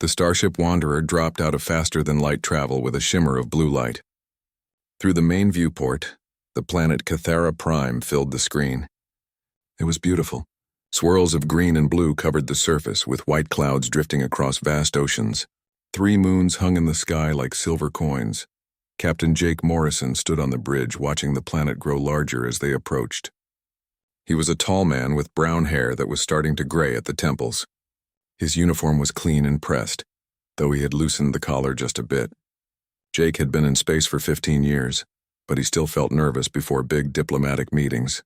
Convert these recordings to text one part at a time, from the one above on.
The Starship Wanderer dropped out of faster-than-light travel with a shimmer of blue light. Through the main viewport, the planet Cathara Prime filled the screen. It was beautiful. Swirls of green and blue covered the surface, with white clouds drifting across vast oceans. 3 moons hung in the sky like silver coins. Captain Jake Morrison stood on the bridge, watching the planet grow larger as they approached. He was a tall man with brown hair that was starting to gray at the temples. His uniform was clean and pressed, though he had loosened the collar just a bit. Jake had been in space for 15 years, but he still felt nervous before big diplomatic meetings.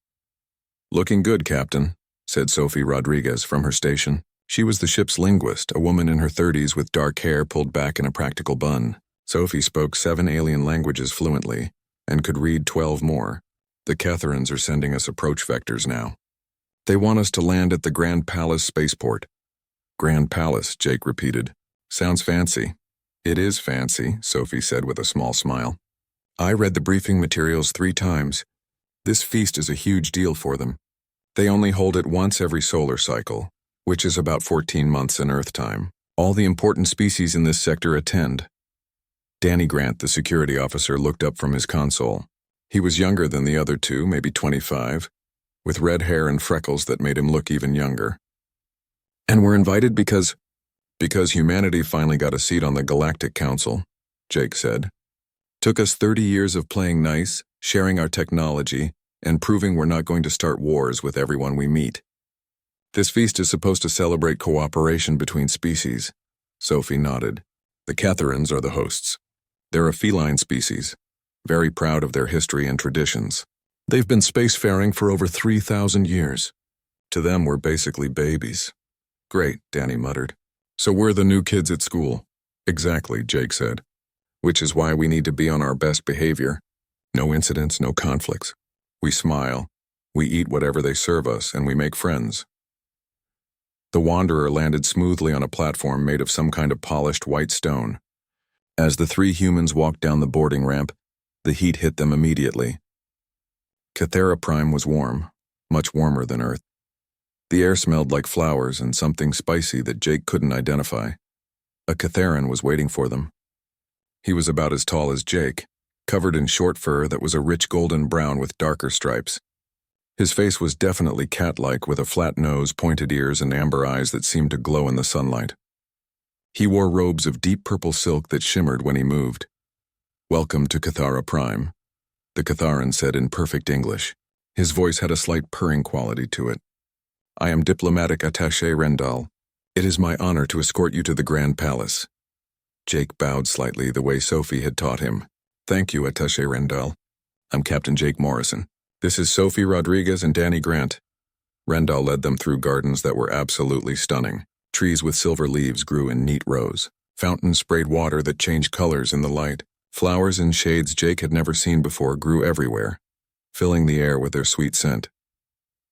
"Looking good, Captain," said Sophie Rodriguez from her station. She was the ship's linguist, a woman in her 30s with dark hair pulled back in a practical bun. Sophie spoke 7 alien languages fluently and could read 12 more. "The Catharans are sending us approach vectors now. They want us to land at the Grand Palace spaceport." "Grand Palace," Jake repeated. "Sounds fancy." "It is fancy," Sophie said with a small smile. "I read the briefing materials 3 times. This feast is a huge deal for them. They only hold it once every solar cycle, which is about 14 months in Earth time. All the important species in this sector attend." Danny Grant, the security officer, looked up from his console. He was younger than the other 2, maybe 25, with red hair and freckles that made him look even younger. "And we're invited because humanity finally got a seat on the Galactic Council," Jake said. "Took us 30 years of playing nice, sharing our technology, and proving we're not going to start wars with everyone we meet. This feast is supposed to celebrate cooperation between species." Sophie nodded. "The Catharans are the hosts. They're a feline species, very proud of their history and traditions. They've been spacefaring for over 3,000 years. To them, we're basically babies." "Great," Danny muttered. "So we're the new kids at school." "Exactly," Jake said. "Which is why we need to be on our best behavior. No incidents, no conflicts. We smile, we eat whatever they serve us, and we make friends." The Wanderer landed smoothly on a platform made of some kind of polished white stone. As the 3 humans walked down the boarding ramp, the heat hit them immediately. Cathara Prime was warm, much warmer than Earth. The air smelled like flowers and something spicy that Jake couldn't identify. A Catharan was waiting for them. He was about as tall as Jake, covered in short fur that was a rich golden brown with darker stripes. His face was definitely cat-like, with a flat nose, pointed ears, and amber eyes that seemed to glow in the sunlight. He wore robes of deep purple silk that shimmered when he moved. "Welcome to Cathara Prime," the Catharan said in perfect English. His voice had a slight purring quality to it. "I am Diplomatic Attaché Rendal. It is my honor to escort you to the Grand Palace." Jake bowed slightly the way Sophie had taught him. "Thank you, Attaché Rendal. I'm Captain Jake Morrison. This is Sophie Rodriguez and Danny Grant." Rendal led them through gardens that were absolutely stunning. Trees with silver leaves grew in neat rows. Fountains sprayed water that changed colors in the light. Flowers in shades Jake had never seen before grew everywhere, filling the air with their sweet scent.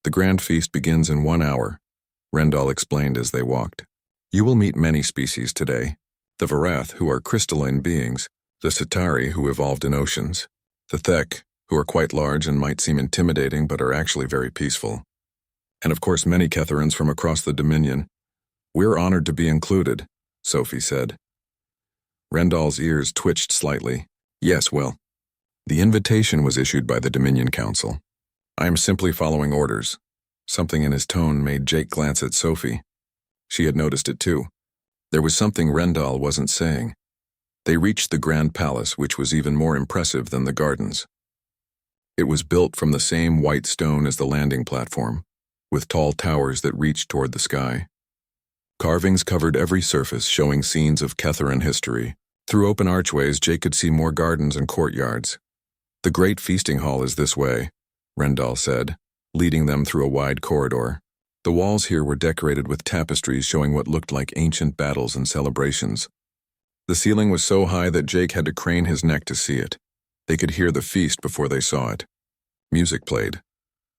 "The grand feast begins in 1 hour," Rendal explained as they walked. "You will meet many species today. The Varath, who are crystalline beings, the Cetari, who evolved in oceans, the Thek, who are quite large and might seem intimidating but are actually very peaceful, and of course many Catharans from across the Dominion. We're honored to be included," Sophie said. Rendal's ears twitched slightly. "Yes, well, the invitation was issued by the Dominion Council. I am simply following orders." Something in his tone made Jake glance at Sophie. She had noticed it too. There was something Rendal wasn't saying. They reached the Grand Palace, which was even more impressive than the gardens. It was built from the same white stone as the landing platform, with tall towers that reached toward the sky. Carvings covered every surface, showing scenes of Catharan history. Through open archways, Jake could see more gardens and courtyards. "The great feasting hall is this way," Rendal said, leading them through a wide corridor. The walls here were decorated with tapestries showing what looked like ancient battles and celebrations. The ceiling was so high that Jake had to crane his neck to see it. They could hear the feast before they saw it. Music played,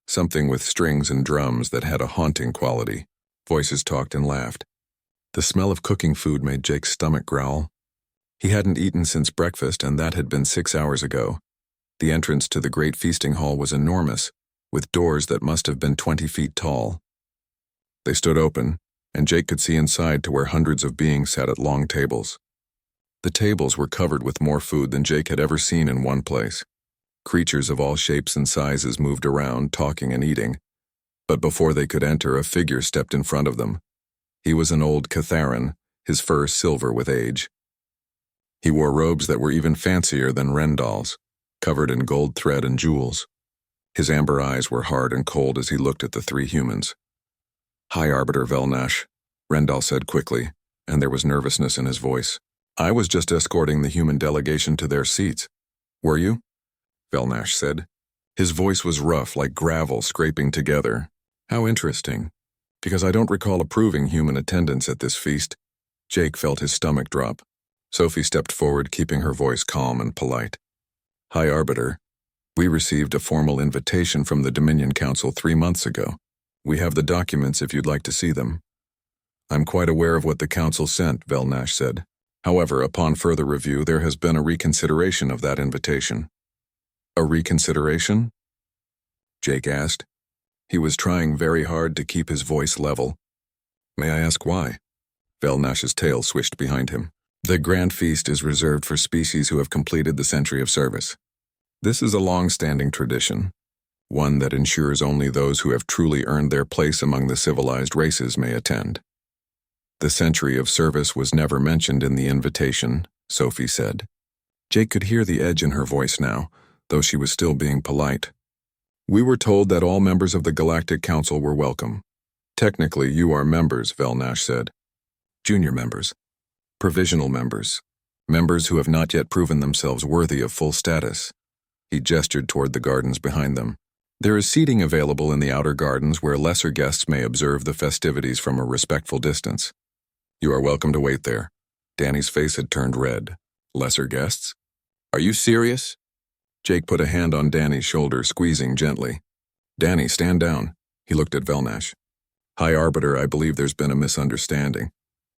something with strings and drums that had a haunting quality. Voices talked and laughed. The smell of cooking food made Jake's stomach growl. He hadn't eaten since breakfast, and that had been 6 hours ago. The entrance to the great feasting hall was enormous, with doors that must have been 20 feet tall. They stood open, and Jake could see inside to where hundreds of beings sat at long tables. The tables were covered with more food than Jake had ever seen in one place. Creatures of all shapes and sizes moved around, talking and eating. But before they could enter, a figure stepped in front of them. He was an old Catharan, his fur silver with age. He wore robes that were even fancier than Rendal's, covered in gold thread and jewels. His amber eyes were hard and cold as he looked at the three humans. "High Arbiter Velnash," Rendal said quickly, and there was nervousness in his voice. "I was just escorting the human delegation to their seats." "Were you?" Velnash said. His voice was rough, like gravel scraping together. "How interesting, because I don't recall approving human attendance at this feast." Jake felt his stomach drop. Sophie stepped forward, keeping her voice calm and polite. "High Arbiter, we received a formal invitation from the Dominion Council 3 months ago. We have the documents if you'd like to see them." "I'm quite aware of what the Council sent," Velnash said. "However, upon further review, there has been a reconsideration of that invitation." "A reconsideration?" Jake asked. He was trying very hard to keep his voice level. "May I ask why?" Velnash's tail swished behind him. "The Grand Feast is reserved for species who have completed the century of service. This is a long-standing tradition, one that ensures only those who have truly earned their place among the civilized races may attend." "The century of service was never mentioned in the invitation," Sophie said. Jake could hear the edge in her voice now, though she was still being polite. "We were told that all members of the Galactic Council were welcome. Technically, you are members," Velnash said. "Junior members. Provisional members. Members who have not yet proven themselves worthy of full status." He gestured toward the gardens behind them. "There is seating available in the outer gardens where lesser guests may observe the festivities from a respectful distance. You are welcome to wait there." Danny's face had turned red. "Lesser guests? Are you serious?" Jake put a hand on Danny's shoulder, squeezing gently. "Danny, stand down." He looked at Velnash. "High Arbiter, I believe there's been a misunderstanding.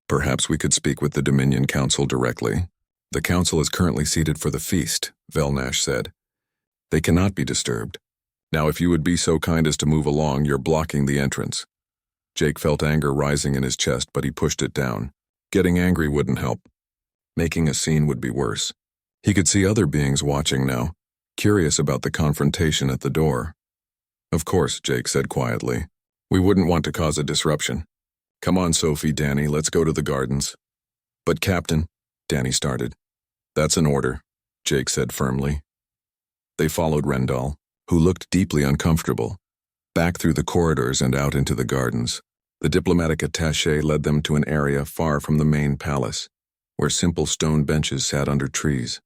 Perhaps we could speak with the Dominion Council directly." "The Council is currently seated for the feast," Velnash said. "They cannot be disturbed. Now, if you would be so kind as to move along, you're blocking the entrance." Jake felt anger rising in his chest, but he pushed it down. Getting angry wouldn't help. Making a scene would be worse. He could see other beings watching now, curious about the confrontation at the door. "Of course," Jake said quietly. "We wouldn't want to cause a disruption. Come on, Sophie, Danny, let's go to the gardens." "But Captain," Danny started. "That's an order," Jake said firmly. They followed Rendal, who looked deeply uncomfortable, back through the corridors and out into the gardens. The diplomatic attaché led them to an area far from the main palace, where simple stone benches sat under trees.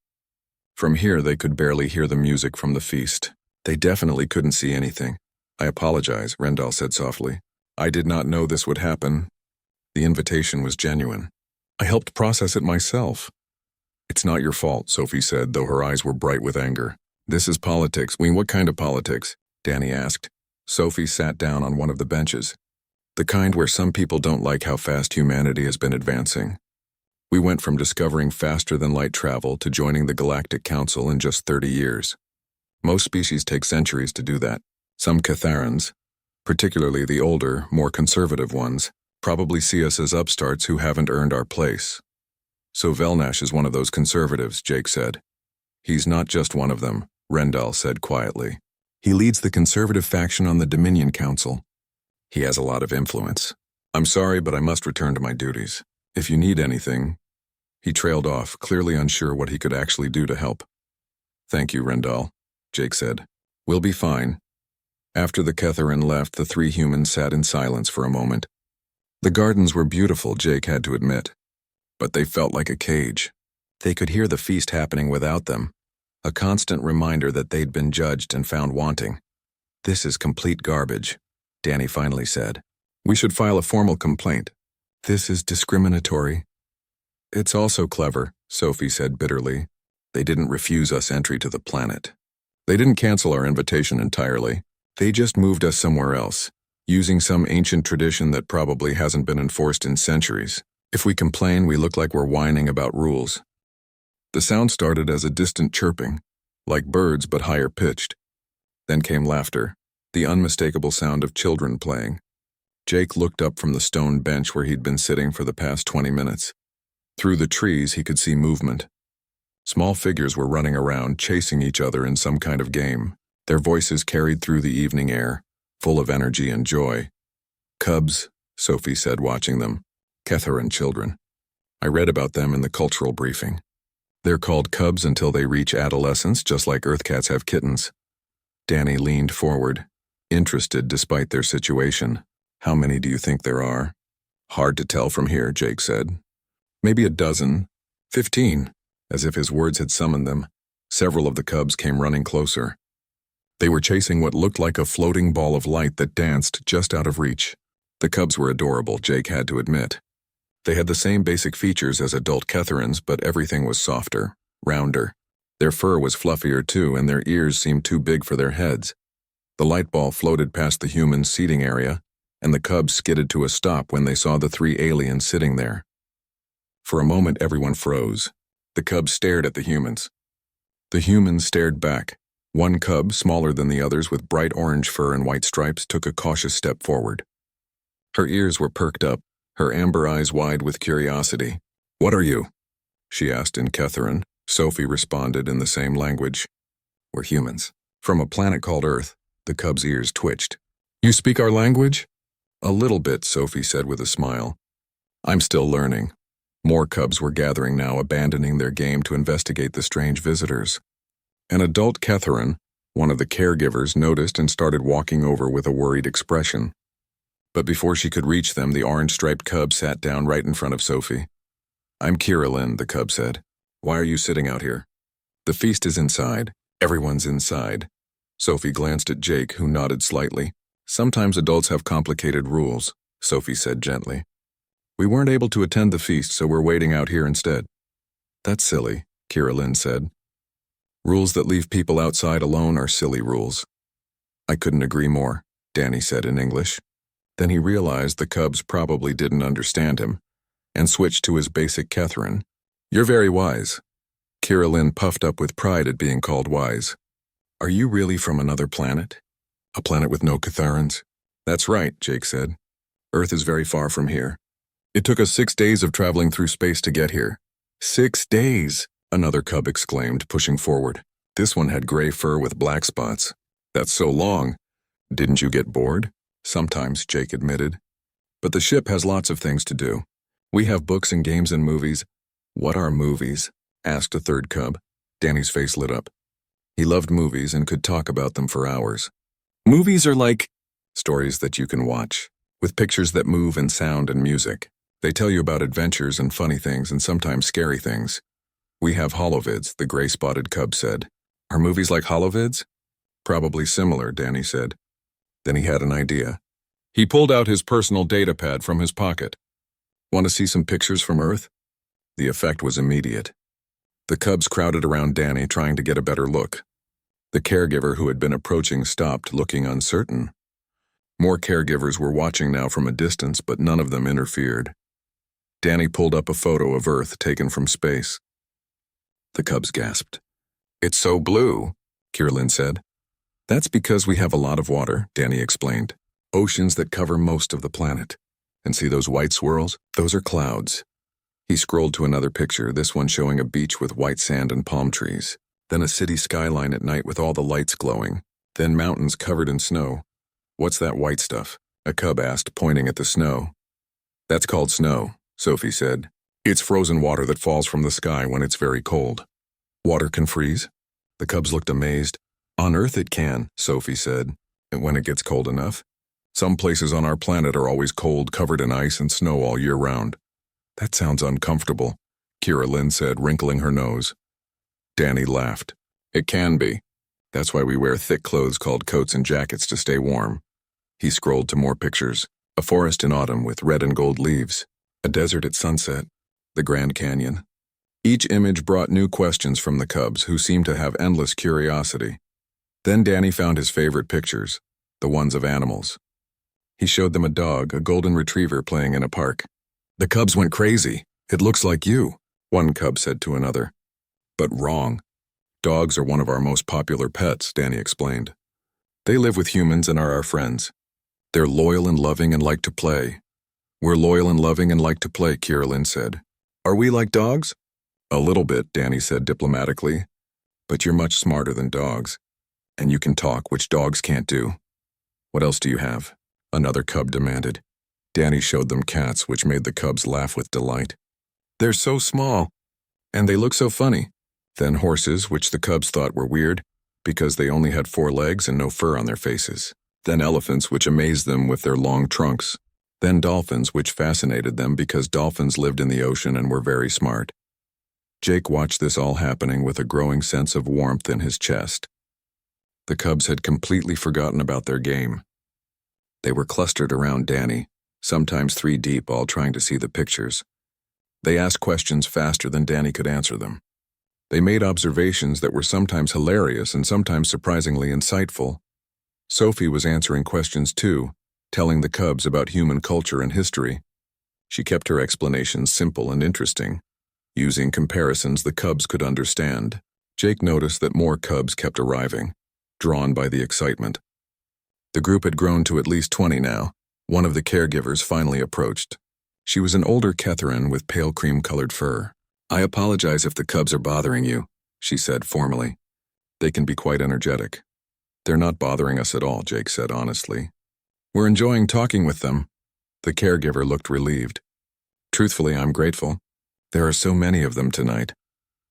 From here they could barely hear the music from the feast. They definitely couldn't see anything. "I apologize," Rendal said softly. "I did not know this would happen. The invitation was genuine. I helped process it myself." "It's not your fault," Sophie said, though her eyes were bright with anger. "This is politics." "What kind of politics?" Danny asked. Sophie sat down on one of the benches. "The kind where some people don't like how fast humanity has been advancing. We went from discovering faster-than-light travel to joining the Galactic Council in just 30 years. Most species take centuries to do that. Some Catharans, particularly the older, more conservative ones, probably see us as upstarts who haven't earned our place." "So Velnash is one of those conservatives," Jake said. "He's not just one of them," Rendal said quietly. "He leads the conservative faction on the Dominion Council. He has a lot of influence. I'm sorry, but I must return to my duties. If you need anything..." He trailed off, clearly unsure what he could actually do to help. "Thank you, Rendal," Jake said. "We'll be fine." After the Catharan left, the three humans sat in silence for a moment. The gardens were beautiful, Jake had to admit, but they felt like a cage. They could hear the feast happening without them, a constant reminder that they'd been judged and found wanting. "This is complete garbage," Danny finally said. "We should file a formal complaint. This is discriminatory." "It's also clever," Sophie said bitterly. "They didn't refuse us entry to the planet. They didn't cancel our invitation entirely. They just moved us somewhere else, using some ancient tradition that probably hasn't been enforced in centuries. If we complain, we look like we're whining about rules." The sound started as a distant chirping, like birds but higher pitched. Then came laughter, the unmistakable sound of children playing. Jake looked up from the stone bench where he'd been sitting for the past 20 minutes. Through the trees, he could see movement. Small figures were running around, chasing each other in some kind of game. Their voices carried through the evening air, full of energy and joy. Cubs, Sophie said, watching them. Ketharan children. I read about them in the cultural briefing. They're called cubs until they reach adolescence, just like Earth cats have kittens. Danny leaned forward, interested despite their situation. How many do you think there are? Hard to tell from here, Jake said. Maybe a dozen, 15, as if his words had summoned them. Several of the cubs came running closer. They were chasing what looked like a floating ball of light that danced just out of reach. The cubs were adorable, Jake had to admit. They had the same basic features as adult Ketharans, but everything was softer, rounder. Their fur was fluffier too, and their ears seemed too big for their heads. The light ball floated past the humans' seating area, and the cubs skidded to a stop when they saw the three aliens sitting there. For a moment, everyone froze. The cubs stared at the humans. The humans stared back. One cub, smaller than the others with bright orange fur and white stripes, took a cautious step forward. Her ears were perked up, her amber eyes wide with curiosity. What are you? She asked in Ketharan. Sophie responded in the same language. We're humans. From a planet called Earth. The cub's ears twitched. You speak our language? A little bit, Sophie said with a smile. I'm still learning. More cubs were gathering now, abandoning their game to investigate the strange visitors. An adult Ketharan, one of the caregivers, noticed and started walking over with a worried expression. But before she could reach them, the orange-striped cub sat down right in front of Sophie. I'm Kira Lynn, the cub said. Why are you sitting out here? The feast is inside. Everyone's inside. Sophie glanced at Jake, who nodded slightly. Sometimes adults have complicated rules, Sophie said gently. We weren't able to attend the feast, so we're waiting out here instead. That's silly, Kira Lynn said. Rules that leave people outside alone are silly rules. I couldn't agree more, Danny said in English. Then he realized the cubs probably didn't understand him, and switched to his basic Ketharan. You're very wise. Kira Lynn puffed up with pride at being called wise. Are you really from another planet? A planet with no Ketharans? That's right, Jake said. Earth is very far from here. It took us 6 days of traveling through space to get here. 6 days, another cub exclaimed, pushing forward. This one had gray fur with black spots. That's so long. Didn't you get bored? Sometimes, Jake admitted. But the ship has lots of things to do. We have books and games and movies. What are movies? Asked a third cub. Danny's face lit up. He loved movies and could talk about them for hours. Movies are like stories that you can watch, with pictures that move and sound and music. They tell you about adventures and funny things and sometimes scary things. We have holovids, the gray-spotted cub said. Are movies like holovids? Probably similar, Danny said. Then he had an idea. He pulled out his personal data pad from his pocket. Want to see some pictures from Earth? The effect was immediate. The cubs crowded around Danny, trying to get a better look. The caregiver who had been approaching stopped, looking uncertain. More caregivers were watching now from a distance, but none of them interfered. Danny pulled up a photo of Earth taken from space. The cubs gasped. It's so blue, Kira Lynn said. That's because we have a lot of water, Danny explained. Oceans that cover most of the planet. And see those white swirls? Those are clouds. He scrolled to another picture, this one showing a beach with white sand and palm trees. Then a city skyline at night with all the lights glowing. Then mountains covered in snow. What's that white stuff? A cub asked, pointing at the snow. That's called snow, Sophie said. It's frozen water that falls from the sky when it's very cold. Water can freeze? The cubs looked amazed. On Earth it can, Sophie said, and when it gets cold enough. Some places on our planet are always cold, covered in ice and snow all year round. That sounds uncomfortable, Kira Lynn said, wrinkling her nose. Danny laughed. It can be. That's why we wear thick clothes called coats and jackets to stay warm. He scrolled to more pictures. A forest in autumn with red and gold leaves. A desert at sunset. The Grand Canyon. Each image brought new questions from the cubs, who seemed to have endless curiosity. Then Danny found his favorite pictures, the ones of animals. He showed them a dog, a golden retriever, playing in a park. The cubs went crazy. It looks like you, one cub said to another. But wrong. Dogs are one of our most popular pets, Danny explained. They live with humans and are our friends. They're loyal and loving and like to play. We're loyal and loving and like to play, Kirillin said. Are we like dogs? A little bit, Danny said diplomatically. But you're much smarter than dogs. And you can talk, which dogs can't do. What else do you have? Another cub demanded. Danny showed them cats, which made the cubs laugh with delight. They're so small. And they look so funny. Then horses, which the cubs thought were weird, because they only had 4 legs and no fur on their faces. Then elephants, which amazed them with their long trunks. Then dolphins, which fascinated them because dolphins lived in the ocean and were very smart. Jake watched this all happening with a growing sense of warmth in his chest. The cubs had completely forgotten about their game. They were clustered around Danny, sometimes 3 deep, all trying to see the pictures. They asked questions faster than Danny could answer them. They made observations that were sometimes hilarious and sometimes surprisingly insightful. Sophie was answering questions too, telling the cubs about human culture and history. She kept her explanations simple and interesting, using comparisons the cubs could understand. Jake noticed that more cubs kept arriving, drawn by the excitement. The group had grown to at least 20 now. One of the caregivers finally approached. She was an older Catherine with pale cream-colored fur. I apologize if the cubs are bothering you, she said formally. They can be quite energetic. They're not bothering us at all, Jake said honestly. We're enjoying talking with them. The caregiver looked relieved. Truthfully, I'm grateful. There are so many of them tonight.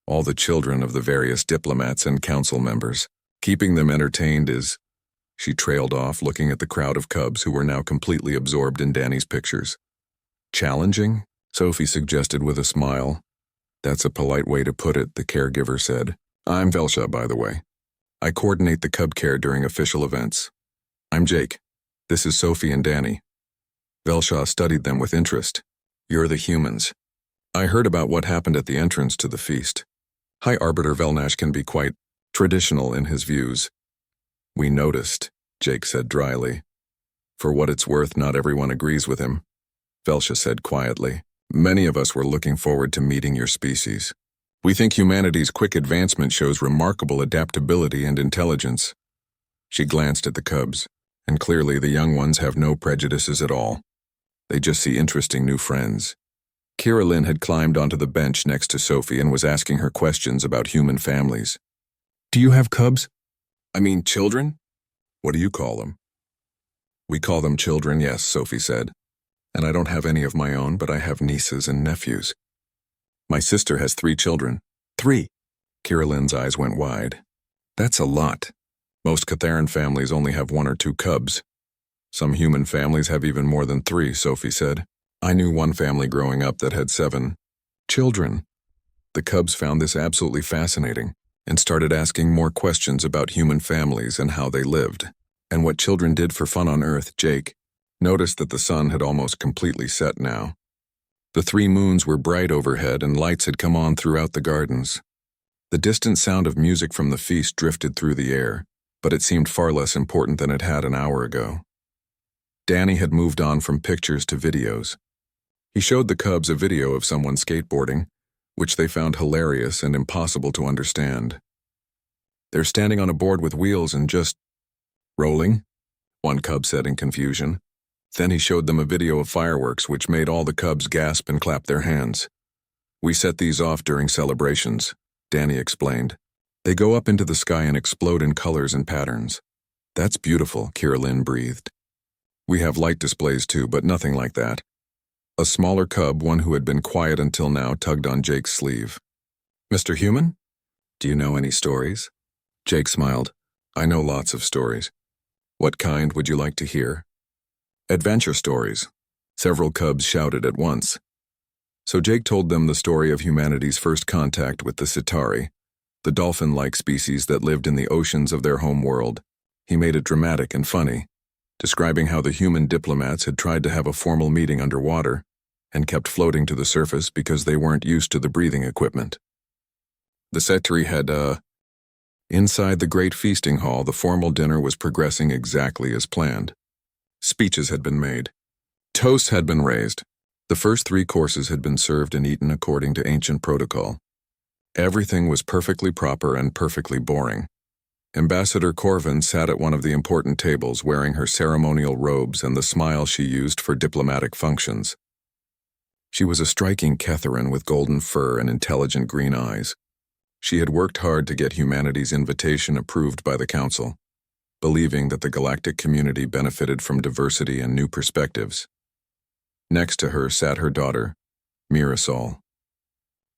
All the children of the various diplomats and council members. Keeping them entertained is... She trailed off, looking at the crowd of cubs who were now completely absorbed in Danny's pictures. Challenging? Sophie suggested with a smile. That's a polite way to put it, the caregiver said. I'm Velsha, by the way. I coordinate the cub care during official events. I'm Jake. This is Sophie and Danny. Velsha studied them with interest. You're the humans. I heard about what happened at the entrance to the feast. High Arbiter Velnash can be quite traditional in his views. We noticed, Jake said dryly. For what it's worth, not everyone agrees with him. Velsha said quietly. Many of us were looking forward to meeting your species. We think humanity's quick advancement shows remarkable adaptability and intelligence. She glanced at the cubs, and clearly the young ones have no prejudices at all. They just see interesting new friends. Kirillin had climbed onto the bench next to Sophie and was asking her questions about human families. Do you have cubs? I mean children? What do you call them? We call them children, yes, Sophie said. And I don't have any of my own, but I have nieces and nephews. My sister has 3 children. 3. Kirillin's eyes went wide. That's a lot. Most Catharan families only have 1 or 2 cubs. Some human families have even more than 3, Sophie said. I knew one family growing up that had 7 children. The cubs found this absolutely fascinating and started asking more questions about human families and how they lived, and what children did for fun on Earth. Jake noticed that the sun had almost completely set now. The 3 moons were bright overhead and lights had come on throughout the gardens. The distant sound of music from the feast drifted through the air, but it seemed far less important than it had an hour ago. Danny had moved on from pictures to videos. He showed the cubs a video of someone skateboarding, which they found hilarious and impossible to understand. They're standing on a board with wheels and just rolling, one cub said in confusion. Then he showed them a video of fireworks, which made all the cubs gasp and clap their hands. We set these off during celebrations, Danny explained. They go up into the sky and explode in colors and patterns. That's beautiful, Kirillin breathed. We have light displays too, but nothing like that. A smaller cub, one who had been quiet until now, tugged on Jake's sleeve. Mr. Human? Do you know any stories? Jake smiled. I know lots of stories. What kind would you like to hear? Adventure stories. Several cubs shouted at once. So Jake told them the story of humanity's first contact with the Citari, the dolphin-like species that lived in the oceans of their home world. He made it dramatic and funny, describing how the human diplomats had tried to have a formal meeting underwater and kept floating to the surface because they weren't used to the breathing equipment. The Citari had, Inside the great feasting hall, the formal dinner was progressing exactly as planned. Speeches had been made. Toasts had been raised. The first 3 courses had been served and eaten according to ancient protocol. Everything was perfectly proper and perfectly boring. Ambassador Corvin sat at one of the important tables wearing her ceremonial robes and the smile she used for diplomatic functions. She was a striking Catherine with golden fur and intelligent green eyes. She had worked hard to get humanity's invitation approved by the Council, believing that the galactic community benefited from diversity and new perspectives. Next to her sat her daughter, Mirasol.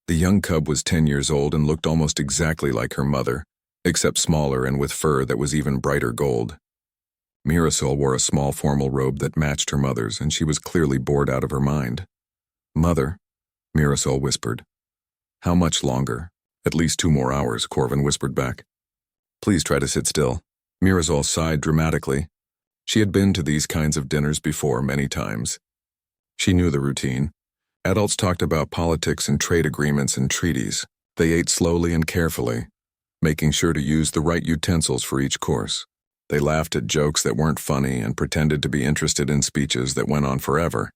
The young cub was 10 years old and looked almost exactly like her mother, except smaller and with fur that was even brighter gold. Mirasol wore a small formal robe that matched her mother's, and she was clearly bored out of her mind. "Mother," Mirasol whispered. "How much longer?" "At least 2 more hours," Corvin whispered back. "Please try to sit still." Mirasol sighed dramatically. She had been to these kinds of dinners before many times. She knew the routine. Adults talked about politics and trade agreements and treaties. They ate slowly and carefully, making sure to use the right utensils for each course. They laughed at jokes that weren't funny and pretended to be interested in speeches that went on forever.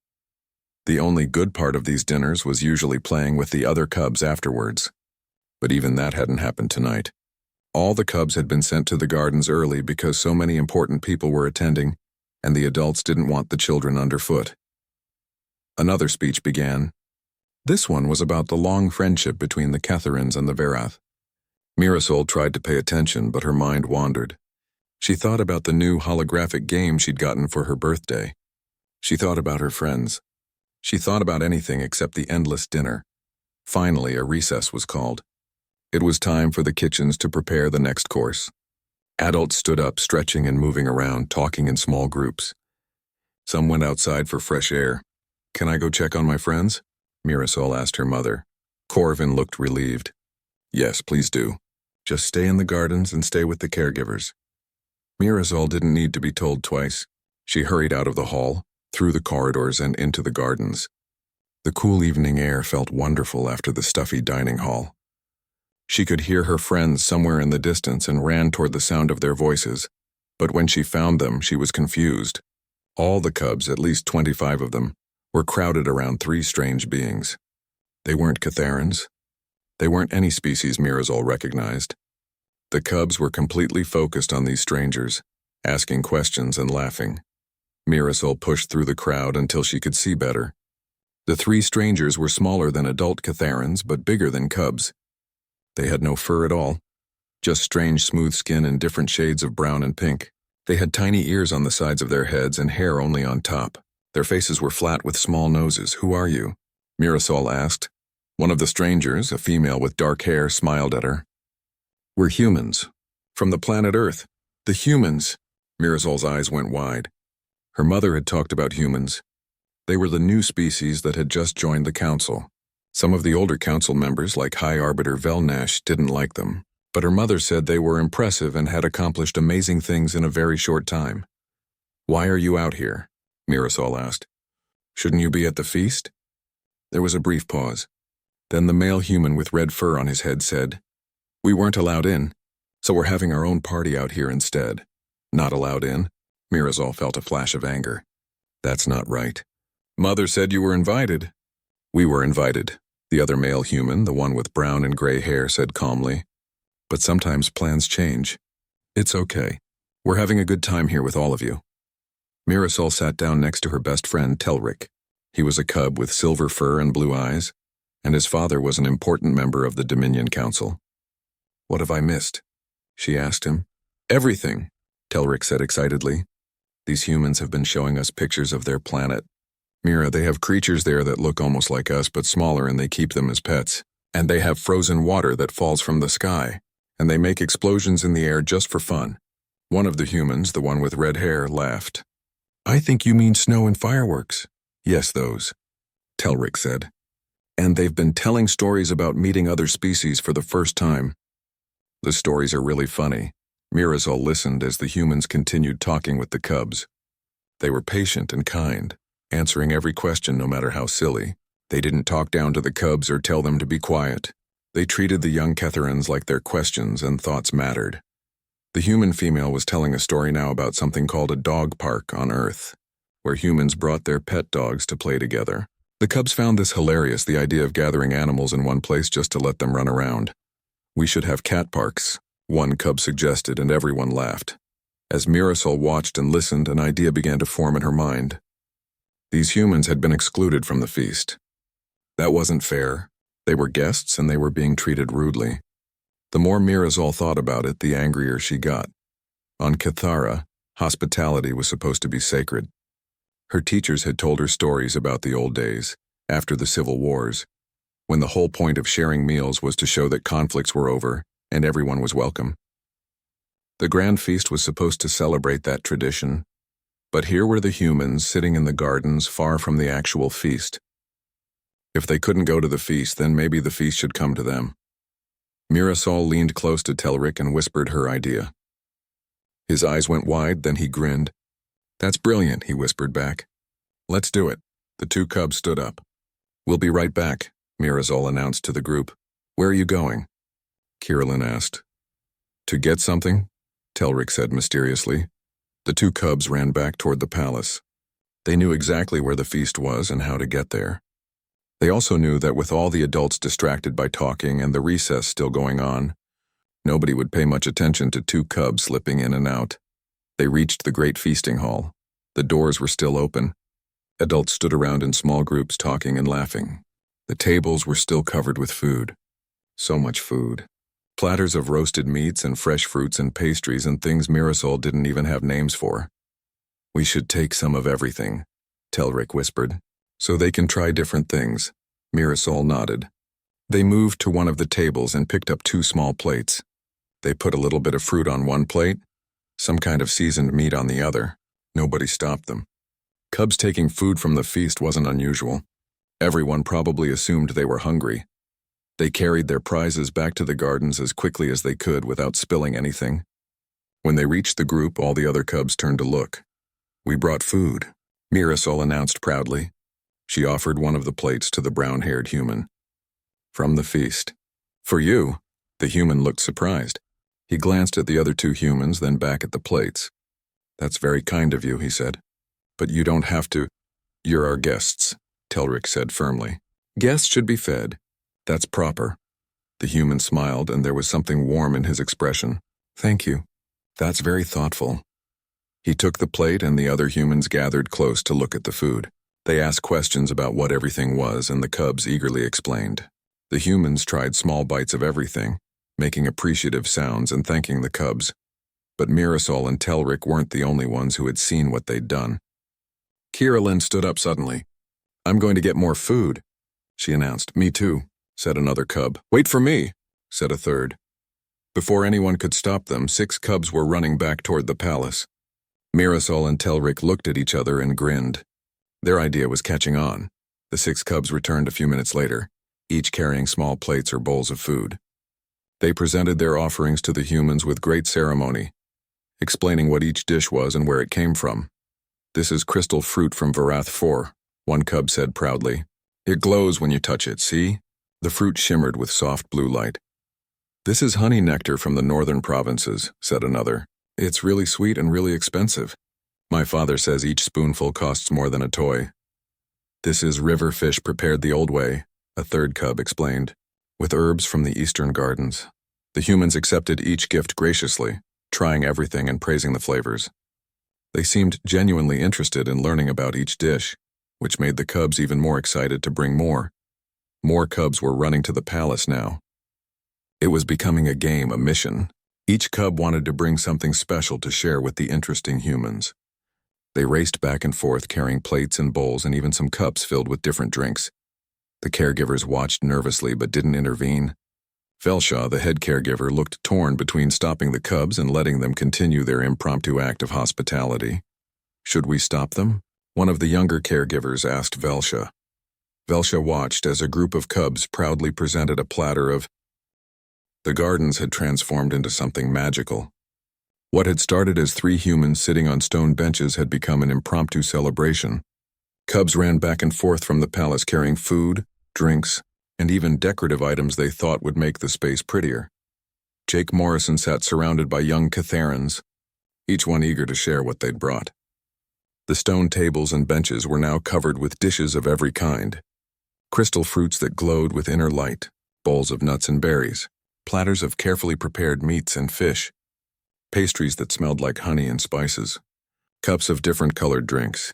The only good part of these dinners was usually playing with the other cubs afterwards. But even that hadn't happened tonight. All the cubs had been sent to the gardens early because so many important people were attending, and the adults didn't want the children underfoot. Another speech began. This one was about the long friendship between the Catherines and the Verath. Mirasol tried to pay attention, but her mind wandered. She thought about the new holographic game she'd gotten for her birthday. She thought about her friends. She thought about anything except the endless dinner. Finally, a recess was called. It was time for the kitchens to prepare the next course. Adults stood up, stretching and moving around, talking in small groups. Some went outside for fresh air. "Can I go check on my friends?" Mirasol asked her mother. Corvin looked relieved. "Yes, please do. Just stay in the gardens and stay with the caregivers." Mirasol didn't need to be told twice. She hurried out of the hall, through the corridors and into the gardens. The cool evening air felt wonderful after the stuffy dining hall. She could hear her friends somewhere in the distance and ran toward the sound of their voices, but when she found them, she was confused. All the cubs, at least 25 of them, were crowded around 3 strange beings. They weren't Catharans. They weren't any species Mirasol recognized. The cubs were completely focused on these strangers, asking questions and laughing. Mirasol pushed through the crowd until she could see better. The 3 strangers were smaller than adult Catharans, but bigger than cubs. They had no fur at all, just strange smooth skin in different shades of brown and pink. They had tiny ears on the sides of their heads and hair only on top. Their faces were flat with small noses. "Who are you?" Mirasol asked. One of the strangers, a female with dark hair, smiled at her. "We're humans. From the planet Earth." "The humans!" Mirasol's eyes went wide. Her mother had talked about humans. They were the new species that had just joined the council. Some of the older council members, like High Arbiter Velnash, didn't like them, but her mother said they were impressive and had accomplished amazing things in a very short time. "Why are you out here?" Mirasol asked. "Shouldn't you be at the feast?" There was a brief pause. Then the male human with red fur on his head said, "We weren't allowed in, so we're having our own party out here instead." "Not allowed in?" Mirasol felt a flash of anger. "That's not right. Mother said you were invited." "We were invited," the other male human, the one with brown and gray hair, said calmly. "But sometimes plans change. It's okay. We're having a good time here with all of you." Mirasol sat down next to her best friend, Telric. He was a cub with silver fur and blue eyes, and his father was an important member of the Dominion Council. "What have I missed?" she asked him. "Everything," Telric said excitedly. "These humans have been showing us pictures of their planet. Mira, they have creatures there that look almost like us but smaller, and they keep them as pets. And they have frozen water that falls from the sky, and they make explosions in the air just for fun." One of the humans, the one with red hair, laughed. "I think you mean snow and fireworks." "Yes, those," Telric said. "And they've been telling stories about meeting other species for the first time. The stories are really funny." Mirasol listened as the humans continued talking with the cubs. They were patient and kind, answering every question no matter how silly. They didn't talk down to the cubs or tell them to be quiet. They treated the young Catharans like their questions and thoughts mattered. The human female was telling a story now about something called a dog park on Earth, where humans brought their pet dogs to play together. The cubs found this hilarious, the idea of gathering animals in one place just to let them run around. "We should have cat parks," one cub suggested, and everyone laughed. As Mirasol watched and listened, an idea began to form in her mind. These humans had been excluded from the feast. That wasn't fair. They were guests and they were being treated rudely. The more Mirasol thought about it, the angrier she got. On Cathara, hospitality was supposed to be sacred. Her teachers had told her stories about the old days, after the civil wars, when the whole point of sharing meals was to show that conflicts were over and everyone was welcome. The grand feast was supposed to celebrate that tradition, but here were the humans sitting in the gardens far from the actual feast. If they couldn't go to the feast, then maybe the feast should come to them. Mirasol leaned close to Telric and whispered her idea. His eyes went wide, then he grinned. "That's brilliant," he whispered back. "Let's do it." The two cubs stood up. "We'll be right back," Mirasol announced to the group. "Where are you going?" Kirillin asked. "To get something," Telric said mysteriously. The two cubs ran back toward the palace. They knew exactly where the feast was and how to get there. They also knew that with all the adults distracted by talking and the recess still going on, nobody would pay much attention to two cubs slipping in and out. They reached the great feasting hall. The doors were still open. Adults stood around in small groups talking and laughing. The tables were still covered with food. So much food. Platters of roasted meats and fresh fruits and pastries and things Mirasol didn't even have names for. "We should take some of everything," Telric whispered. "So they can try different things." Mirasol nodded. They moved to one of the tables and picked up two small plates. They put a little bit of fruit on one plate, some kind of seasoned meat on the other. Nobody stopped them. Cubs taking food from the feast wasn't unusual. Everyone probably assumed they were hungry. They carried their prizes back to the gardens as quickly as they could without spilling anything. When they reached the group, all the other cubs turned to look. "We brought food," Mirasol announced proudly. She offered one of the plates to the brown-haired human. "From the feast." "For you?" The human looked surprised. He glanced at the other two humans, then back at the plates. "That's very kind of you," he said. "But you don't have to." "You're our guests," Telric said firmly. "Guests should be fed. That's proper." The human smiled, and there was something warm in his expression. "Thank you. That's very thoughtful." He took the plate, and the other humans gathered close to look at the food. They asked questions about what everything was, and the cubs eagerly explained. The humans tried small bites of everything, making appreciative sounds and thanking the cubs. But Mirasol and Telric weren't the only ones who had seen what they'd done. Kirillin stood up suddenly. "I'm going to get more food," she announced. "Me too," said another cub. "Wait for me," said a third. Before anyone could stop them, 6 cubs were running back toward the palace. Mirasol and Telric looked at each other and grinned. Their idea was catching on. The 6 cubs returned a few minutes later, each carrying small plates or bowls of food. They presented their offerings to the humans with great ceremony, explaining what each dish was and where it came from. "This is crystal fruit from Varath 4, one cub said proudly. "It glows when you touch it, see?" The fruit shimmered with soft blue light. "This is honey nectar from the northern provinces," said another. "It's really sweet and really expensive. My father says each spoonful costs more than a toy." "This is river fish prepared the old way," a third cub explained, "with herbs from the eastern gardens." The humans accepted each gift graciously, trying everything and praising the flavors. They seemed genuinely interested in learning about each dish, which made the cubs even more excited to bring more. More cubs were running to the palace now. It was becoming a game, a mission. Each cub wanted to bring something special to share with the interesting humans. They raced back and forth carrying plates and bowls and even some cups filled with different drinks. The caregivers watched nervously but didn't intervene. Velshaw, the head caregiver, looked torn between stopping the cubs and letting them continue their impromptu act of hospitality. "Should we stop them?" one of the younger caregivers asked Velshaw. Velshaw watched as a group of cubs proudly presented a platter of... The gardens had transformed into something magical. What had started as 3 humans sitting on stone benches had become an impromptu celebration. Cubs ran back and forth from the palace carrying food, drinks, and even decorative items they thought would make the space prettier. Jake Morrison sat surrounded by young Catharans, each one eager to share what they'd brought. The stone tables and benches were now covered with dishes of every kind. Crystal fruits that glowed with inner light, bowls of nuts and berries, platters of carefully prepared meats and fish, pastries that smelled like honey and spices, cups of different colored drinks.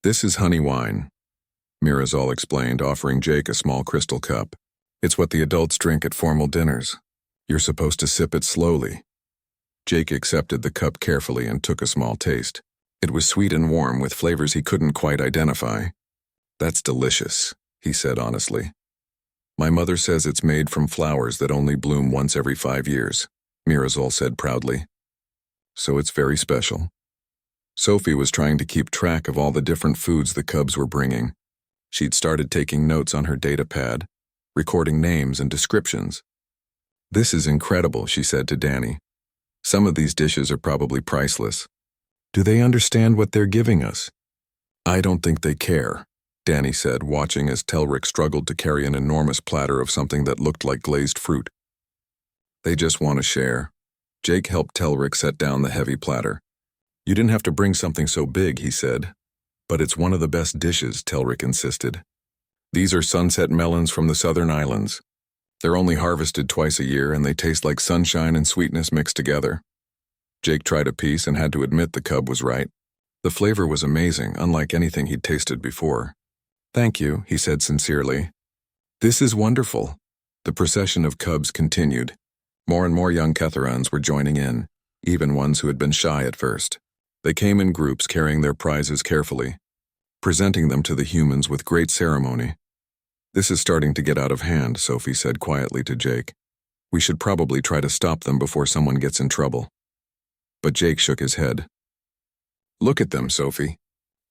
"This is honey wine," Mirazal explained, offering Jake a small crystal cup. "It's what the adults drink at formal dinners. You're supposed to sip it slowly." Jake accepted the cup carefully and took a small taste. It was sweet and warm with flavors he couldn't quite identify. "That's delicious," he said honestly. "My mother says it's made from flowers that only bloom once every 5 years," Mirazal said proudly. "So it's very special." Sophie was trying to keep track of all the different foods the cubs were bringing. She'd started taking notes on her data pad, recording names and descriptions. "This is incredible," she said to Danny. "Some of these dishes are probably priceless. Do they understand what they're giving us?" "I don't think they care," Danny said, watching as Telric struggled to carry an enormous platter of something that looked like glazed fruit. "They just want to share." Jake helped Telric set down the heavy platter. "You didn't have to bring something so big," he said. "But it's one of the best dishes," Telric insisted. "These are sunset melons from the southern islands. They're only harvested twice a year, and they taste like sunshine and sweetness mixed together." Jake tried a piece and had to admit the cub was right. The flavor was amazing, unlike anything he'd tasted before. "Thank you," he said sincerely. "This is wonderful." The procession of cubs continued. More and more young Ketherans were joining in, even ones who had been shy at first. They came in groups carrying their prizes carefully, presenting them to the humans with great ceremony. "This is starting to get out of hand," Sophie said quietly to Jake. "We should probably try to stop them before someone gets in trouble." But Jake shook his head. "Look at them, Sophie.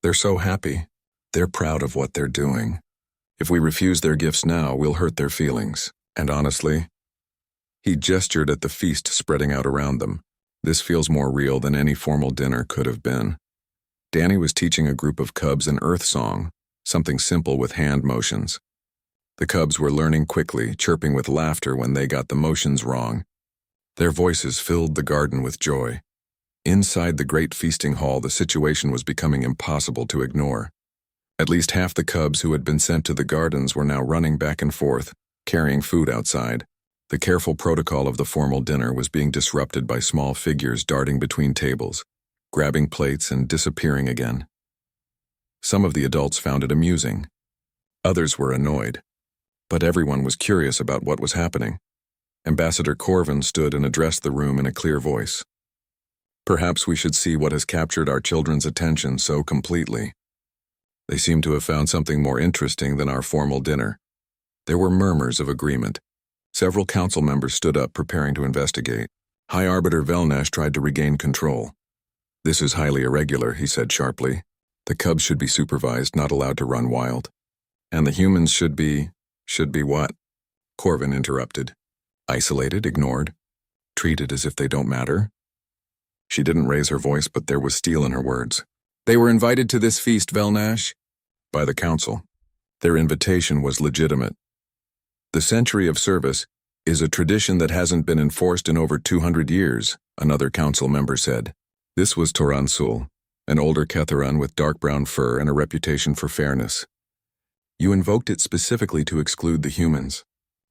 They're so happy. They're proud of what they're doing. If we refuse their gifts now, we'll hurt their feelings. And honestly," he gestured at the feast spreading out around them, "this feels more real than any formal dinner could have been." Danny was teaching a group of cubs an earth song, something simple with hand motions. The cubs were learning quickly, chirping with laughter when they got the motions wrong. Their voices filled the garden with joy. Inside the great feasting hall, the situation was becoming impossible to ignore. At least half the cubs who had been sent to the gardens were now running back and forth, carrying food outside. The careful protocol of the formal dinner was being disrupted by small figures darting between tables, grabbing plates and disappearing again. Some of the adults found it amusing. Others were annoyed. But everyone was curious about what was happening. Ambassador Corvin stood and addressed the room in a clear voice. "Perhaps we should see what has captured our children's attention so completely. They seem to have found something more interesting than our formal dinner." There were murmurs of agreement. Several council members stood up, preparing to investigate. High Arbiter Velnash tried to regain control. "This is highly irregular," he said sharply. "The cubs should be supervised, not allowed to run wild. And the humans should be what?" Corvin interrupted. "Isolated, ignored, treated as if they don't matter." She didn't raise her voice, but there was steel in her words. "They were invited to this feast, Velnash." "By the council. Their invitation was legitimate. The century of service is a tradition that hasn't been enforced in over 200 years, another council member said. This was Toransul, an older Ketheran with dark brown fur and a reputation for fairness. "You invoked it specifically to exclude the humans."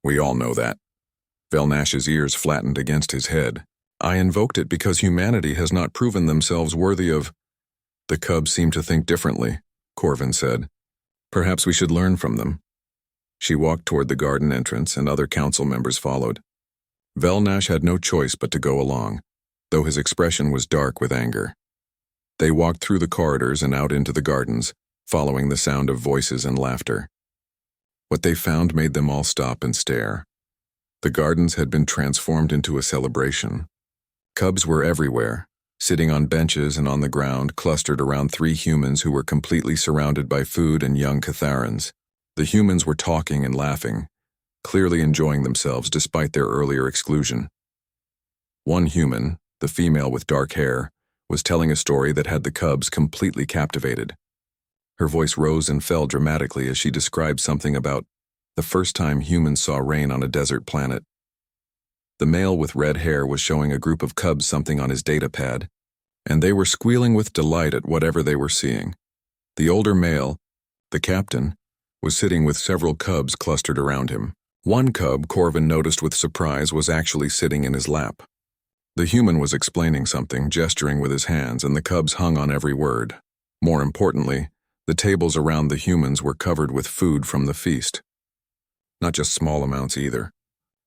"We all know that." Velnash's ears flattened against his head. "I invoked it because humanity has not proven themselves worthy of—" "The cubs seem to think differently," Corvin said. "Perhaps we should learn from them." She walked toward the garden entrance, and other council members followed. Velnash had no choice but to go along, though his expression was dark with anger. They walked through the corridors and out into the gardens, following the sound of voices and laughter. What they found made them all stop and stare. The gardens had been transformed into a celebration. Cubs were everywhere, sitting on benches and on the ground, clustered around 3 humans who were completely surrounded by food and young Catharans. The humans were talking and laughing, clearly enjoying themselves despite their earlier exclusion. One human, the female with dark hair, was telling a story that had the cubs completely captivated. Her voice rose and fell dramatically as she described something about the first time humans saw rain on a desert planet. The male with red hair was showing a group of cubs something on his data pad, and they were squealing with delight at whatever they were seeing. The older male, the captain, was sitting with several cubs clustered around him, One cub Corvin noticed with surprise was actually sitting in his lap. The human was explaining something, gesturing with his hands, and the cubs hung on every word. More importantly, the tables around the humans were covered with food from the feast. Not just small amounts either.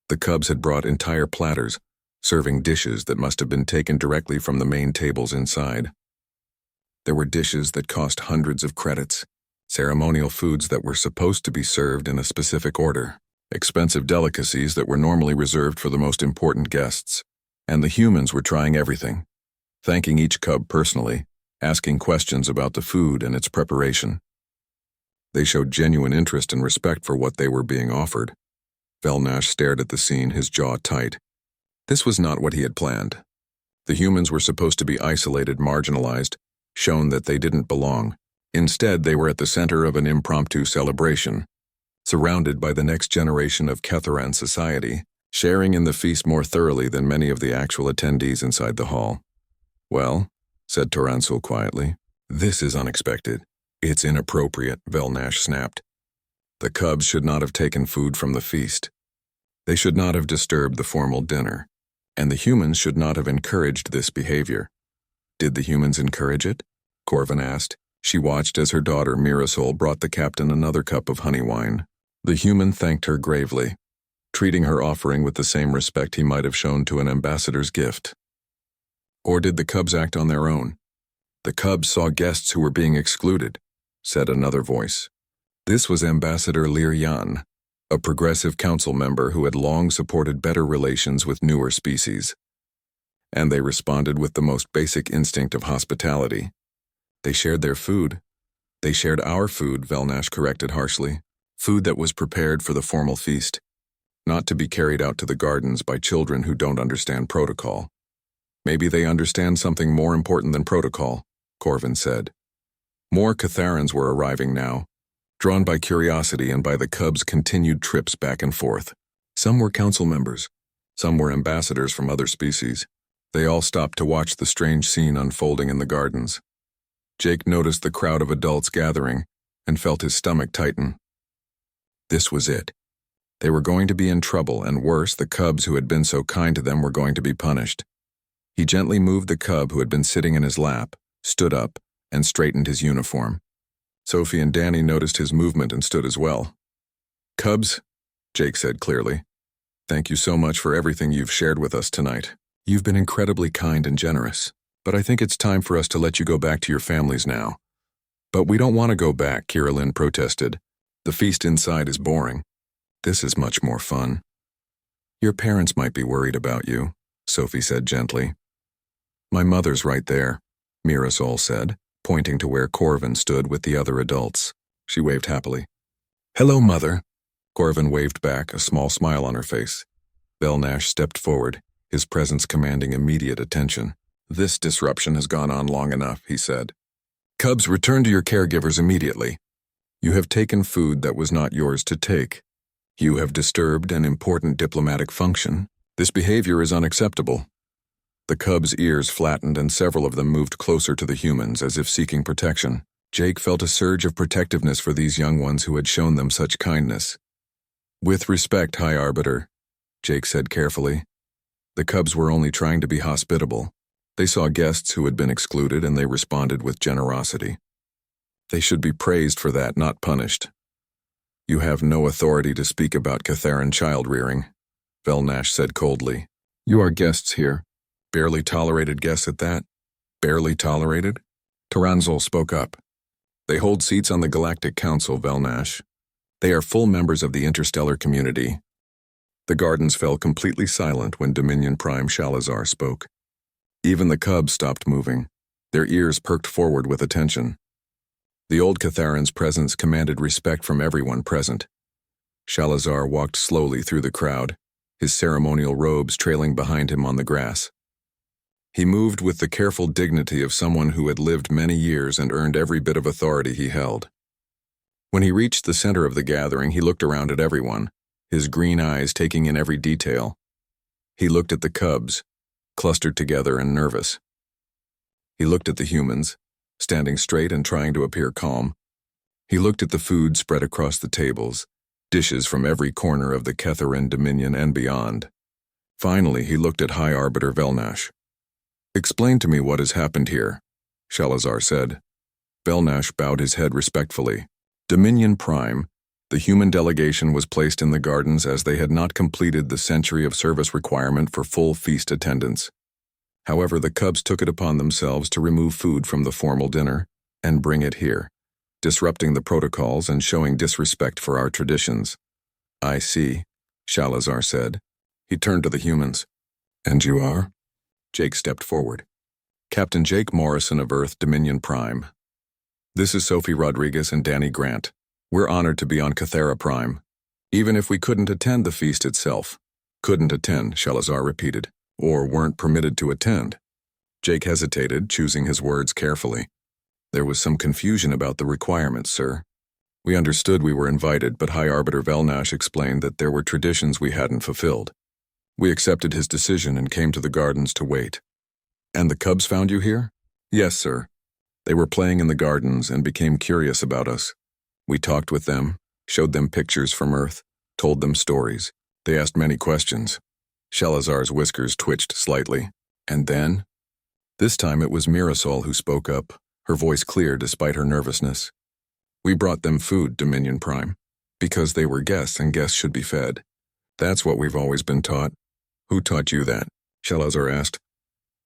The cubs had brought entire platters, serving dishes that must have been taken directly from the main tables inside. There were dishes that cost hundreds of credits, ceremonial foods that were supposed to be served in a specific order, expensive delicacies that were normally reserved for the most important guests. And the humans were trying everything, thanking each cub personally, asking questions about the food and its preparation. They showed genuine interest and respect for what they were being offered. Velnash stared at the scene, his jaw tight. This was not what he had planned. The humans were supposed to be isolated, marginalized, shown that they didn't belong. Instead, they were at the center of an impromptu celebration, surrounded by the next generation of Ketharan society, sharing in the feast more thoroughly than many of the actual attendees inside the hall. "Well," said Toransul quietly, "this is unexpected. It's inappropriate," Velnash snapped. The cubs should not have taken food from the feast. They should not have disturbed the formal dinner, and the humans should not have encouraged this behavior. Did the humans encourage it? Corvin asked. She watched as her daughter Mirasol brought the captain another cup of honey wine. The human thanked her gravely, treating her offering with the same respect he might have shown to an ambassador's gift. Or did the cubs act on their own? "The cubs saw guests who were being excluded," said another voice. This was Ambassador Lir Yan, a progressive council member who had long supported better relations with newer species. And they responded with the most basic instinct of hospitality. They shared their food. "They shared our food," Velnash corrected harshly. "Food that was prepared for the formal feast, not to be carried out to the gardens by children who don't understand protocol." "Maybe they understand something more important than protocol," Corvin said. More Catharans were arriving now, drawn by curiosity and by the cubs' continued trips back and forth. Some were council members, some were ambassadors from other species. They all stopped to watch the strange scene unfolding in the gardens. Jake noticed the crowd of adults gathering and felt his stomach tighten. This was it. They were going to be in trouble, and worse, the cubs who had been so kind to them were going to be punished. He gently moved the cub who had been sitting in his lap, stood up, and straightened his uniform. Sophie and Danny noticed his movement and stood as well. "Cubs," Jake said clearly, "thank you so much for everything you've shared with us tonight. You've been incredibly kind and generous, but I think it's time for us to let you go back to your families now." "But we don't want to go back," Kirillin protested. "The feast inside is boring. This is much more fun." "Your parents might be worried about you," Sophie said gently. "My mother's right there," Mirasol said, pointing to where Corvin stood with the other adults. She waved happily. "Hello, Mother." Corvin waved back, a small smile on her face. Velnash stepped forward, his presence commanding immediate attention. "This disruption has gone on long enough," he said. "Cubs, return to your caregivers immediately. You have taken food that was not yours to take. You have disturbed an important diplomatic function. This behavior is unacceptable." The cubs' ears flattened and several of them moved closer to the humans as if seeking protection. Jake felt a surge of protectiveness for these young ones who had shown them such kindness. "With respect, High Arbiter," Jake said carefully. The cubs were only trying to be hospitable. They saw guests who had been excluded and they responded with generosity. They should be praised for that, not punished. "You have no authority to speak about Catharan child-rearing," Velnash said coldly. "You are guests here. Barely tolerated guests at that." "Barely tolerated?" Toransul spoke up. "They hold seats on the Galactic Council, Velnash. They are full members of the interstellar community." The gardens fell completely silent when Dominion Prime Shalazar spoke. Even the cubs stopped moving, their ears perked forward with attention. The old Catharan's presence commanded respect from everyone present. Shalazar walked slowly through the crowd, his ceremonial robes trailing behind him on the grass. He moved with the careful dignity of someone who had lived many years and earned every bit of authority he held. When he reached the center of the gathering, he looked around at everyone, his green eyes taking in every detail. He looked at the cubs, clustered together and nervous. He looked at the humans, standing straight and trying to appear calm. He looked at the food spread across the tables, dishes from every corner of the Ketharan Dominion and beyond. Finally, he looked at High Arbiter Velnash. "Explain to me what has happened here," Shalazar said. Velnash bowed his head respectfully. Dominion Prime, the human delegation was placed in the gardens as they had not completed the century of service requirement for full feast attendance. However, the cubs took it upon themselves to remove food from the formal dinner and bring it here, disrupting the protocols and showing disrespect for our traditions. "I see," Shalazar said. He turned to the humans. "And you are?" Jake stepped forward. "Captain Jake Morrison of Earth Dominion Prime. This is Sophie Rodriguez and Danny Grant. We're honored to be on Cathera Prime, even if we couldn't attend the feast itself." "Couldn't attend," Shalazar repeated, "or weren't permitted to attend." Jake hesitated, choosing his words carefully. "There was some confusion about the requirements, sir. We understood we were invited, but High Arbiter Velnash explained that there were traditions we hadn't fulfilled. We accepted his decision and came to the gardens to wait." "And the cubs found you here?" "Yes, sir. They were playing in the gardens and became curious about us. We talked with them, showed them pictures from Earth, told them stories. They asked many questions." Shalazar's whiskers twitched slightly. "And then?" This time it was Mirasol who spoke up, her voice clear despite her nervousness. "We brought them food, Dominion Prime, because they were guests and guests should be fed. That's what we've always been taught." "Who taught you that?" Shalazar asked.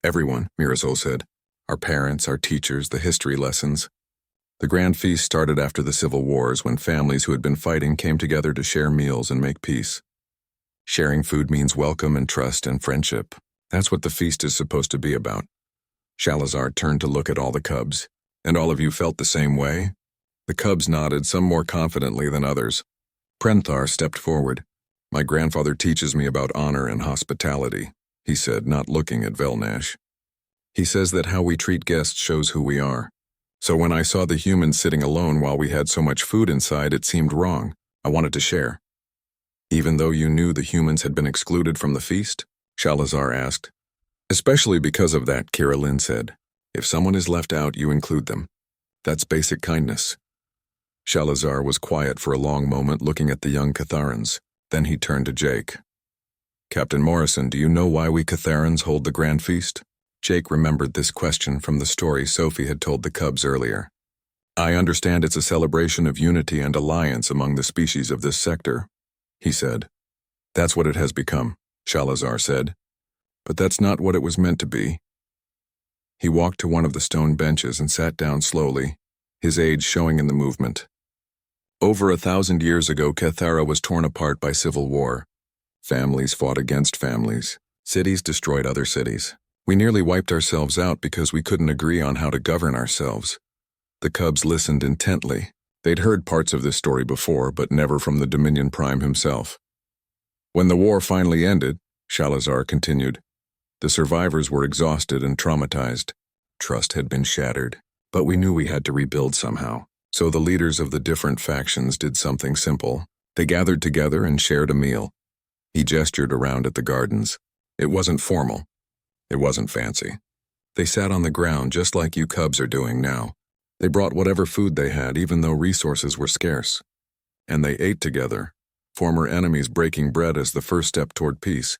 "Everyone," Mirasol said. "Our parents, our teachers, the history lessons." The grand feast started after the civil wars when families who had been fighting came together to share meals and make peace. Sharing food means welcome and trust and friendship. That's what the feast is supposed to be about. Shalazar turned to look at all the cubs. "And all of you felt the same way?" The cubs nodded, some more confidently than others. Prenthar stepped forward. "My grandfather teaches me about honor and hospitality," he said, not looking at Velnash. "He says that how we treat guests shows who we are. So when I saw the humans sitting alone while we had so much food inside, it seemed wrong. I wanted to share." "Even though you knew the humans had been excluded from the feast?" Shalazar asked. "Especially because of that," Kira Lynn said. "If someone is left out, you include them. That's basic kindness." Shalazar was quiet for a long moment, looking at the young Catharans. Then he turned to Jake. "Captain Morrison, do you know why we Catharans hold the Grand Feast?" Jake remembered this question from the story Sophie had told the cubs earlier. "I understand it's a celebration of unity and alliance among the species of this sector," he said. "That's what it has become," Shalazar said. "But that's not what it was meant to be." He walked to one of the stone benches and sat down slowly, his age showing in the movement. "Over 1,000 years ago, Cathara was torn apart by civil war. Families fought against families. Cities destroyed other cities. We nearly wiped ourselves out because we couldn't agree on how to govern ourselves." The cubs listened intently. They'd heard parts of this story before, but never from the Dominion Prime himself. "When the war finally ended," Shalazar continued, "the survivors were exhausted and traumatized. Trust had been shattered, but we knew we had to rebuild somehow. So the leaders of the different factions did something simple. They gathered together and shared a meal." He gestured around at the gardens. "It wasn't formal. It wasn't fancy. They sat on the ground just like you cubs are doing now. They brought whatever food they had, even though resources were scarce. And they ate together, former enemies breaking bread as the first step toward peace.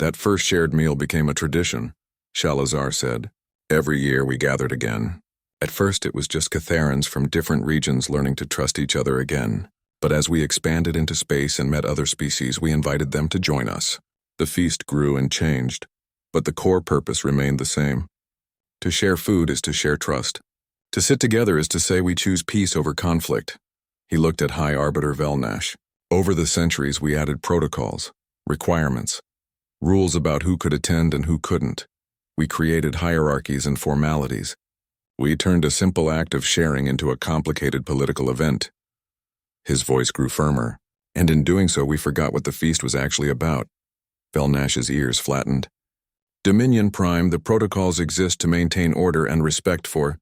That first shared meal became a tradition," Shalazar said. "Every year we gathered again. At first it was just Catharans from different regions learning to trust each other again. But as we expanded into space and met other species, we invited them to join us. The feast grew and changed, but the core purpose remained the same. To share food is to share trust. To sit together is to say we choose peace over conflict." He looked at High Arbiter Velnash. "Over the centuries we added protocols, requirements, rules about who could attend and who couldn't. We created hierarchies and formalities. We turned a simple act of sharing into a complicated political event." His voice grew firmer, and in doing so we forgot what the feast was actually about. Velnash's ears flattened. "Dominion Prime, the protocols exist to maintain order and respect for—"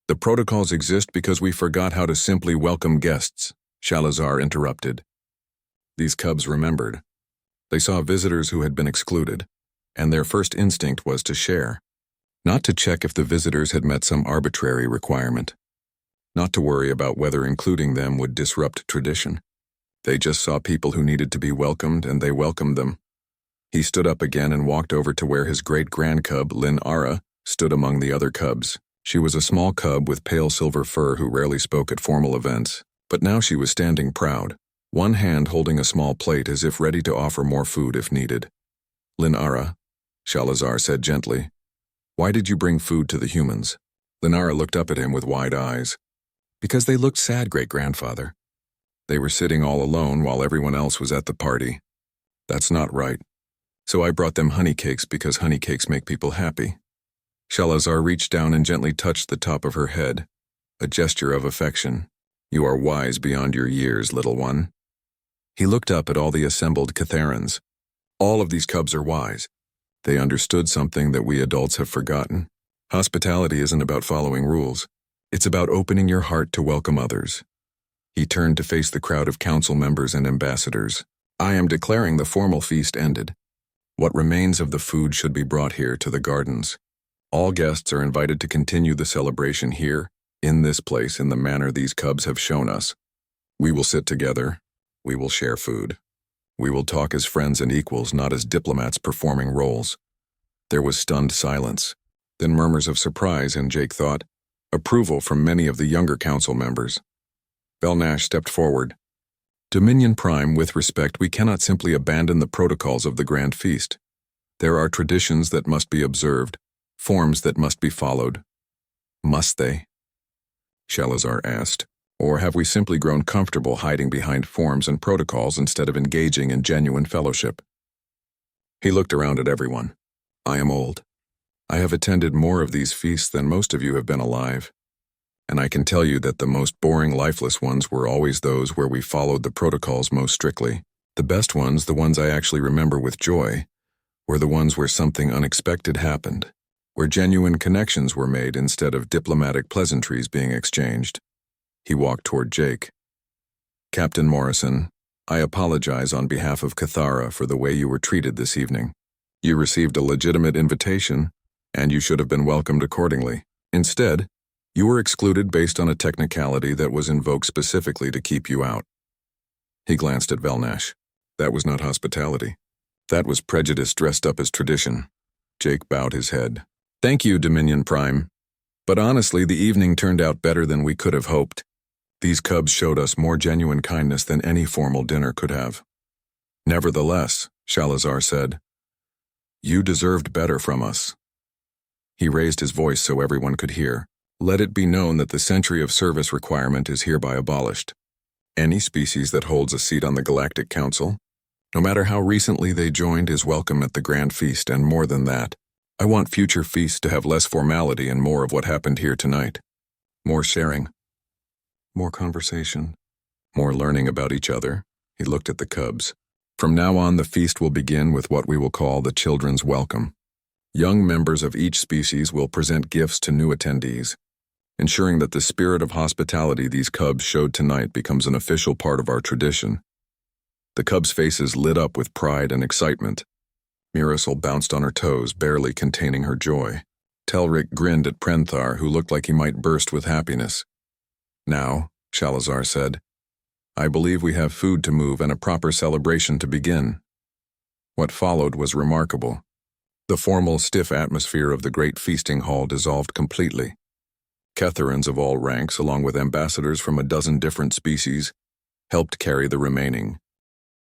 "The protocols exist because we forgot how to simply welcome guests," Shalazar interrupted. These cubs remembered. They saw visitors who had been excluded, and their first instinct was to share. Not to check if the visitors had met some arbitrary requirement. Not to worry about whether including them would disrupt tradition. They just saw people who needed to be welcomed, and they welcomed them. He stood up again and walked over to where his great-grand cub, Lin Ara, stood among the other cubs. She was a small cub with pale silver fur who rarely spoke at formal events, but now she was standing proud, one hand holding a small plate as if ready to offer more food if needed. Lin Ara, Shalazar said gently, "Why did you bring food to the humans?" Lin Ara looked up at him with wide eyes. "Because they looked sad, great-grandfather. They were sitting all alone while everyone else was at the party. That's not right. So I brought them honey cakes because honey cakes make people happy." Shalazar reached down and gently touched the top of her head, a gesture of affection. "You are wise beyond your years, little one." He looked up at all the assembled Catharans. All of these cubs are wise. They understood something that we adults have forgotten. Hospitality isn't about following rules. It's about opening your heart to welcome others. He turned to face the crowd of council members and ambassadors. "I am declaring the formal feast ended. What remains of the food should be brought here to the gardens. All guests are invited to continue the celebration here, in this place, in the manner these cubs have shown us. We will sit together. We will share food. We will talk as friends and equals, not as diplomats performing roles." There was stunned silence, then murmurs of surprise and, Jake thought, approval from many of the younger council members. Belnash stepped forward. "Dominion Prime, with respect, we cannot simply abandon the protocols of the Grand Feast. There are traditions that must be observed, forms that must be followed." "Must they?" Shalazar asked. "Or have we simply grown comfortable hiding behind forms and protocols instead of engaging in genuine fellowship?" He looked around at everyone. "I am old. I have attended more of these feasts than most of you have been alive. And I can tell you that the most boring, lifeless ones were always those where we followed the protocols most strictly. The best ones, the ones I actually remember with joy, were the ones where something unexpected happened, where genuine connections were made instead of diplomatic pleasantries being exchanged." He walked toward Jake. "Captain Morrison, I apologize on behalf of Cathara for the way you were treated this evening. You received a legitimate invitation, and you should have been welcomed accordingly. Instead, you were excluded based on a technicality that was invoked specifically to keep you out." He glanced at Velnash. "That was not hospitality. That was prejudice dressed up as tradition." Jake bowed his head. "Thank you, Dominion Prime. But honestly, the evening turned out better than we could have hoped. These cubs showed us more genuine kindness than any formal dinner could have." "Nevertheless," Shalazar said, "you deserved better from us." He raised his voice so everyone could hear. "Let it be known that the century of service requirement is hereby abolished. Any species that holds a seat on the Galactic Council, no matter how recently they joined, is welcome at the Grand Feast, and more than that, I want future feasts to have less formality and more of what happened here tonight. More sharing. More conversation. More learning about each other." He looked at the cubs. "From now on, the feast will begin with what we will call the Children's Welcome. Young members of each species will present gifts to new attendees, ensuring that the spirit of hospitality these cubs showed tonight becomes an official part of our tradition." The cubs' faces lit up with pride and excitement. Mirasol bounced on her toes, barely containing her joy. Telric grinned at Prenthar, who looked like he might burst with happiness. "Now," Shalazar said, "I believe we have food to move and a proper celebration to begin." What followed was remarkable. The formal, stiff atmosphere of the great feasting hall dissolved completely. Catharans of all ranks, along with ambassadors from a dozen different species, helped carry the remaining,